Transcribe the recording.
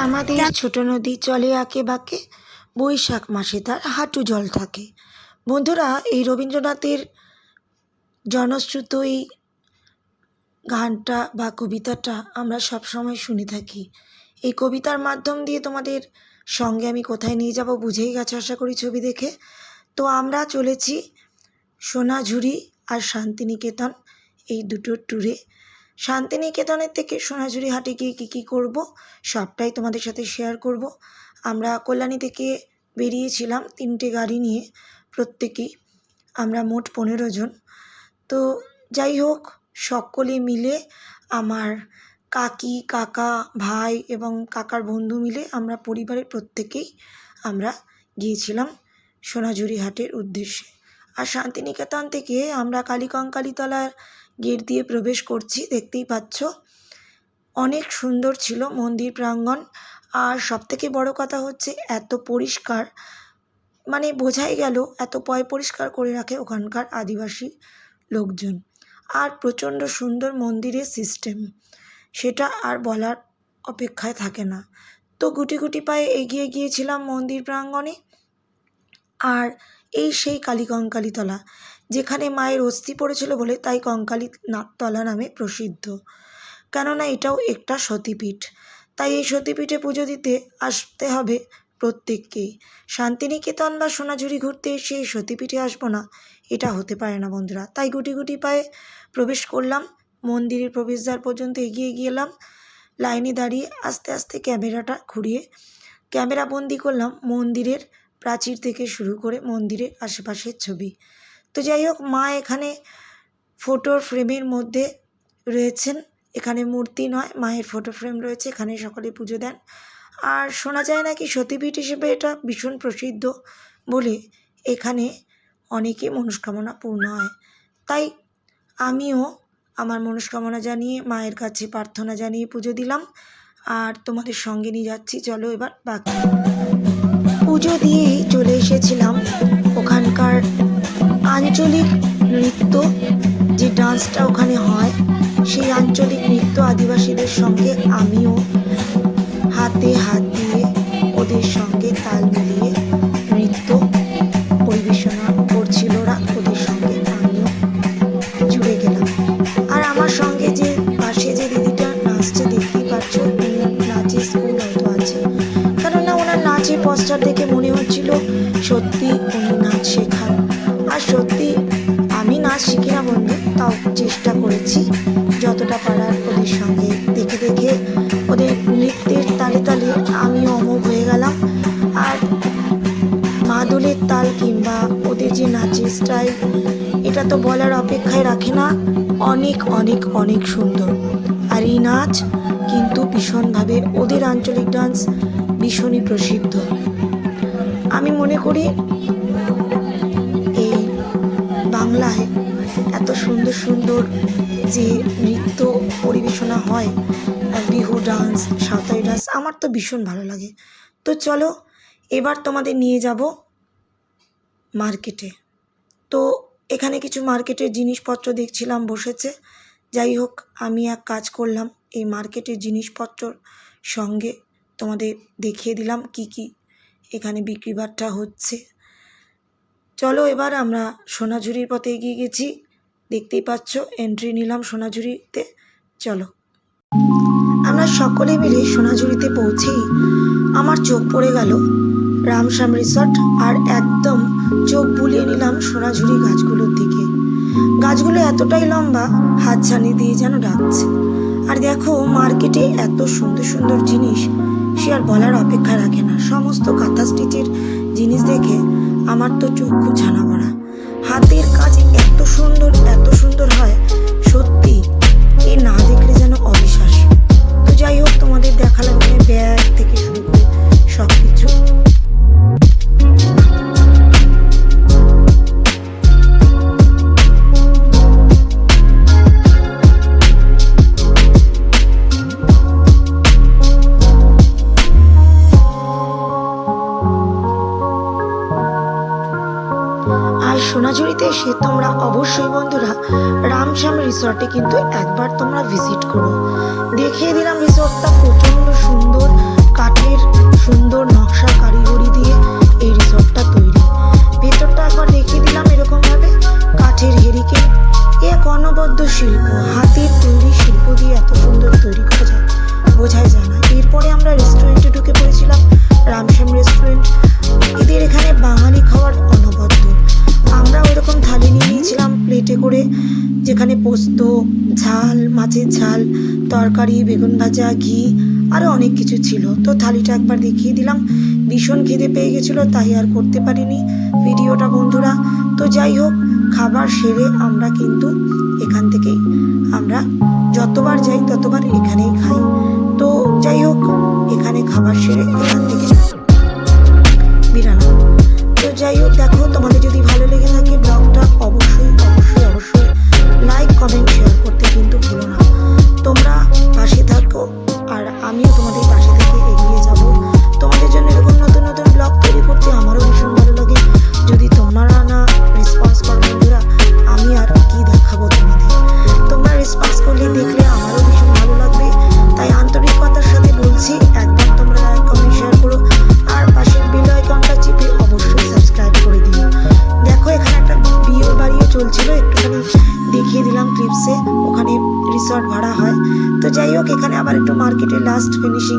আমাদের ছোট নদী চলে আঁকে বাঁকে, বৈশাখ মাসে তার হাঁটু জল থাকে। বন্ধুরা, এই রবীন্দ্রনাথের জনশ্রুত এই গানটা বা কবিতাটা আমরা সবসময় শুনে থাকি। এই কবিতার মাধ্যম দিয়ে তোমাদের সঙ্গে আমি কোথায় নিয়ে যাব বুঝেই গেছো আশা করি ছবি দেখে। তো আমরা চলেছি সোনাঝুরি আর শান্তিনিকেতন এই দুটো ট্যুরে। শান্তিনিকেতনের থেকে সোনাঝুরি হাটে গিয়ে কী কী করব সবটাই তোমাদের সাথে শেয়ার করব। আমরা কল্যাণী থেকে বেরিয়েছিলাম 3টে গাড়ি নিয়ে, প্রত্যেকেই আমরা মোট 15 জন। তো যাই হোক, সকলে মিলে আমার কাকি, কাকা, ভাই এবং কাকার বন্ধু মিলে আমরা পরিবারের প্রত্যেকেই আমরা গিয়েছিলাম সোনাঝুরি হাটের উদ্দেশ্যে। আর শান্তিনিকেতন থেকে আমরা কালীকঙ্কালীতলার গেট দিয়ে প্রবেশ করছি, দেখতেই পাচ্ছ। অনেক সুন্দর ছিল মন্দির প্রাঙ্গণ। আর সবথেকে বড় কথা হচ্ছে এত পরিষ্কার, মানে বোঝাই গেল এত পরিষ্কার করে রাখে ওখানকার আদিবাসী লোকজন। আর প্রচণ্ড সুন্দর মন্দিরের সিস্টেম, সেটা আর বলার অপেক্ষায় থাকে না। তো গুটি গুটি পায়ে এগিয়ে গিয়েছিলাম মন্দির প্রাঙ্গণে। আর এই সেই কালীকঙ্কালীতলা, যেখানে মায়ের অস্থি পড়েছিল বলে তাই কঙ্কালীতলা নামে প্রসিদ্ধ। কেননা এটাও একটা সতীপীঠ, তাই এই সতীপীঠে পুজো দিতে আসতে হবে প্রত্যেককেই। শান্তিনিকেতন বা সোনাঝুরি ঘুরতে এসে এই সতীপীঠে আসবো না, এটা হতে পারে না বন্ধুরা। তাই গুটি গুটি পায়ে প্রবেশ করলাম, মন্দিরের প্রবেশদ্বার পর্যন্ত এগিয়ে গেলাম। লাইনে দাঁড়িয়ে আস্তে আস্তে ক্যামেরাটা ঘুরিয়ে ক্যামেরা বন্দি করলাম মন্দিরের প্রাচীর থেকে শুরু করে মন্দিরের আশেপাশের ছবি। তো যাই হোক, মা এখানে ফটোর ফ্রেমের মধ্যে রয়েছেন। এখানে মূর্তি নয়, মায়ের ফটো ফ্রেম রয়েছে, এখানে সকলে পুজো দেন। আর শোনা যায় নাকি সতীপীঠ হিসেবে এটা ভীষণ প্রসিদ্ধ বলে এখানে অনেকে মনস্কামনা পূর্ণ হয়। তাই আমিও আমার মনস্কামনা জানিয়ে মায়ের কাছে প্রার্থনা জানিয়ে পুজো দিলাম। আর তোমাদের সঙ্গে নিয়ে যাচ্ছি, চলো এবার বাকি। পুজো দিয়েই চলে এসেছিলাম ওখানকার আঞ্চলিক নৃত্য, যে ডান্সটা ওখানে হয় সেই আঞ্চলিক নৃত্য আদিবাসীদের সঙ্গে আমিও হাতে হাত দিয়ে ওদের সঙ্গে তাল মিলিয়ে নৃত্য পরিবেশনা করছিল ওরা, ওদের সঙ্গে আমিও জুড়ে গেলাম। আর আমার সঙ্গে যে পাশে যে দিদিটা নাচছে দেখতেই পাচ্ছ, নাচের স্কুল হয়তো আছে, কেননা ওনার নাচের পোস্টার দেখে মনে হচ্ছিল সত্যি উনি নাচ শেখান। আর সত্যি আমি নাচ শিখি না বন্ধু, তাও চেষ্টা করেছি যতটা পারার ওদের সঙ্গে দেখে দেখে ওদের নৃত্যের তালে তালে আমিও অমোঘ হয়ে গেলাম। আর মাদলের তাল কিংবা ওদের যে নাচের স্টাইল, এটা তো বলার অপেক্ষায় রাখে না, অনেক অনেক অনেক সুন্দর। আর এই নাচ কিন্তু ভীষণভাবে ওদের আঞ্চলিক ডান্স ভীষণই প্রসিদ্ধ। আমি মনে করি এই বাংলায় এত সুন্দর সুন্দর যে নৃত্য পরিবেশনা হয়, বিহু ডান্স, সাঁওতালি ডান্স, আমার তো ভীষণ ভালো লাগে। তো চলো এবার তোমাদের নিয়ে যাব মার্কেটে। তো এখানে কিছু মার্কেটের জিনিসপত্র দেখছিলাম বসেছে। যাই হোক, আমি এক কাজ করলাম, এই মার্কেটের জিনিসপত্রর সঙ্গে তোমাদের দেখিয়ে দিলাম কি কি এখানে বিক্রিবাট্টা হচ্ছে। চলো এবার আমরা সোনাঝুরির পথে এগিয়ে গেছি, দেখতেই পাচ্ছ এন্ট্রি নিলাম সোনাঝুরিতে। চলো আমরা সকলে মিলে সোনাঝুরিতে পৌঁছেই আমার চোখ পড়ে গেল রামশ্যাম রিসর্ট। আর একদম চোখ বুলিয়ে নিলাম সোনাঝুরি গাছগুলোর দিকে। গাছগুলো এতটাই লম্বা, হাতছানি দিয়ে যেন ডাকছে। আর দেখো মার্কেটে এত সুন্দর সুন্দর জিনিস, সে আর বলার অপেক্ষা রাখে না। সমস্ত কাঁথা স্টিচের জিনিস দেখে আমার তো চক্ষু ছানা পড়া। হাতের কাজ এত সুন্দর হয়, সত্যি এ না দেখলে যেন অবিশ্বাস। তো যাই হোক, তোমাদের দেখালাম এখানে ব্যাগ থেকে শুরু করে সব কিছু। সোনাঝুরিতে এসে তোমরা অবশ্যই বন্ধুরা রামশ্যাম রিসর্টে কিন্তু একবার তোমরা ভিজিট করো। দেখিয়ে দিলাম রিসর্টটা প্রচণ্ড সুন্দর, কাঠ মাছের ঝাল, তরকারি, বেগুন ভাজা, ঘি, আরও অনেক কিছু ছিল। তো থালিটা একবার দেখিয়ে দিলাম। ভীষণ খিদে পেয়ে গেছিলো, তাই আর করতে পারিনি ভিডিওটা বন্ধুরা। তো যাই হোক, খাবার সেরে আমরা কিন্তু এখান থেকেই আমরা যতবার যাই ততবার এখানেই খাই। তো যাই হোক, এখানে খাবার সেরে এখান থেকে বেরালাম। তো যাই হোক, দেখো, তোমাদের যদি ভালো লেগে থাকে ব্লগটা অবশ্যই অবশ্যই অবশ্যই লাইক, কমেন্ট, শেয়ার করতে কিন্তু ভুলো না। তোমরা পাশে থাকো আর আমিও তোমাদের পাশে থেকে এগিয়ে যাব। তোমাদের জন্য এরকম নতুন নতুন ব্লগ তৈরি করতে আমারও ভীষণ ভালো লাগে। যদি তোমরা না রেসপন্স করো বন্ধুরা, আমি আর কি দেখাবো তোমাদের? তোমরা রেসপন্স করলে দেখলে আমারও ভীষণ ভালো লাগবে। তাই আন্তরিকতার সাথে বলছি, একদম তোমরা লাইক, কমেন্ট, শেয়ার করো আর পাশের বেল আইকনটা চেপে অবশ্যই সাবস্ক্রাইব করে দিও। দেখো, এখানে একটা বিয়ে বাড়িও চলছিল, একটুখানি দেখিয়ে দিলাম ক্লিপসে। ওখানে রিসর্ট ভাড়া হয়। তো যাই হোক, এখানে আবার একটু মার্কেটের লাস্ট ফিনিশিং